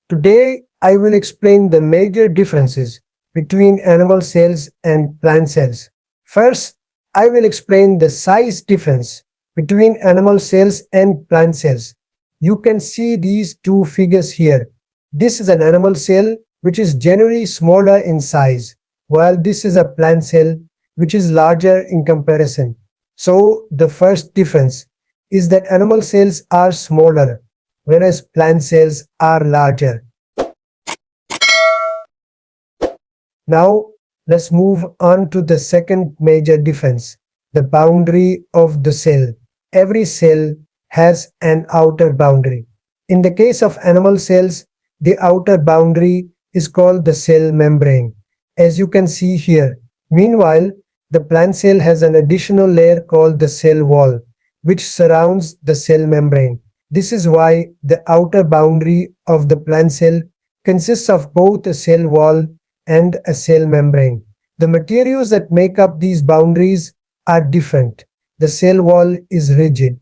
Today, I will explain the major differences between animal cells and plant cells. First, I will explain the size difference between animal cells and plant cells. You can see these two figures here. This is an animal cell which is generally smaller in size, while this is a plant cell which is larger in comparison. So, the first difference is that animal cells are smaller, whereas plant cells are larger. Now, let's move on to the second major difference, the boundary of the cell. Every cell has an outer boundary. In the case of animal cells, the outer boundary is called the cell membrane, as you can see here. Meanwhile, the plant cell has an additional layer called the cell wall, which surrounds the cell membrane. This is why the outer boundary of the plant cell consists of both a cell wall and a cell membrane. The materials that make up these boundaries are different. The cell wall is rigid,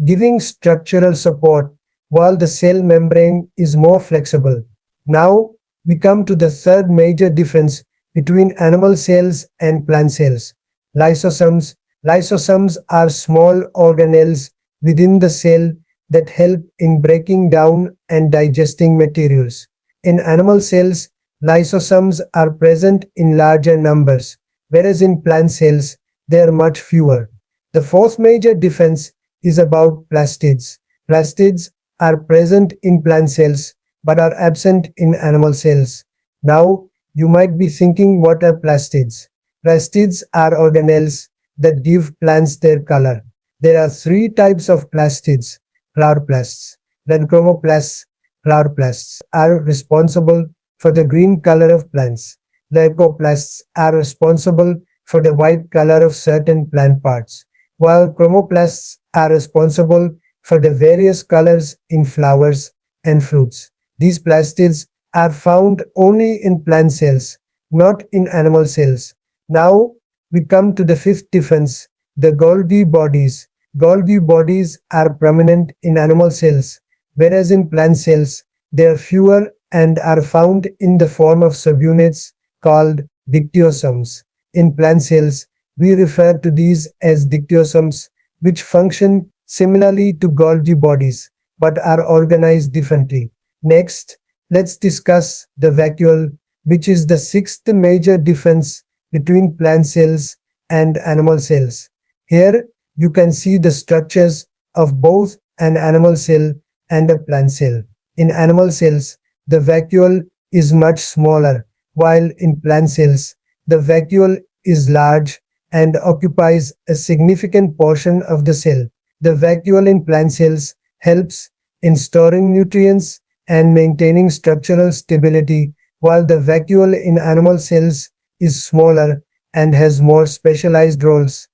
giving structural support, while the cell membrane is more flexible. Now, we come to the third major difference between animal cells and plant cells. Lysosomes. Lysosomes are small organelles within the cell that help in breaking down and digesting materials. In animal cells, lysosomes are present in larger numbers, whereas in plant cells, they are much fewer. The fourth major difference is about plastids. Plastids are present in plant cells but are absent in animal cells. Now, you might be thinking, what are plastids? Plastids are organelles that give plants their color. There are three types of plastids: chloroplasts, then chromoplasts. Chloroplasts are responsible for the green color of plants. Leucoplasts are responsible for the white color of certain plant parts, while chromoplasts are responsible for the various colors in flowers and fruits. These plastids are found only in plant cells, not in animal cells. Now we come to the fifth difference, the Golgi bodies. Golgi bodies are prominent in animal cells, whereas in plant cells they are fewer and are found in the form of subunits called dictyosomes. In plant cells, we refer to these as dictyosomes, which function similarly to Golgi bodies but are organized differently. Next, let's discuss the vacuole, which is the sixth major difference between plant cells and animal cells. Here, you can see the structures of both an animal cell and a plant cell. In animal cells, the vacuole is much smaller, while in plant cells, the vacuole is large and occupies a significant portion of the cell. The vacuole in plant cells helps in storing nutrients and maintaining structural stability, while the vacuole in animal cells is smaller and has more specialized roles.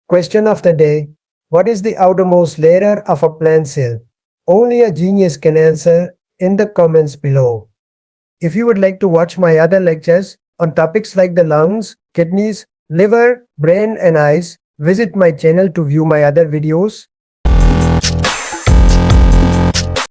Question of the day: what is the outermost layer of a plant cell? Only a genius can answer in the comments below. If you would like to watch my other lectures on topics like the lungs, kidneys, liver, brain and eyes, visit my channel to view my other videos.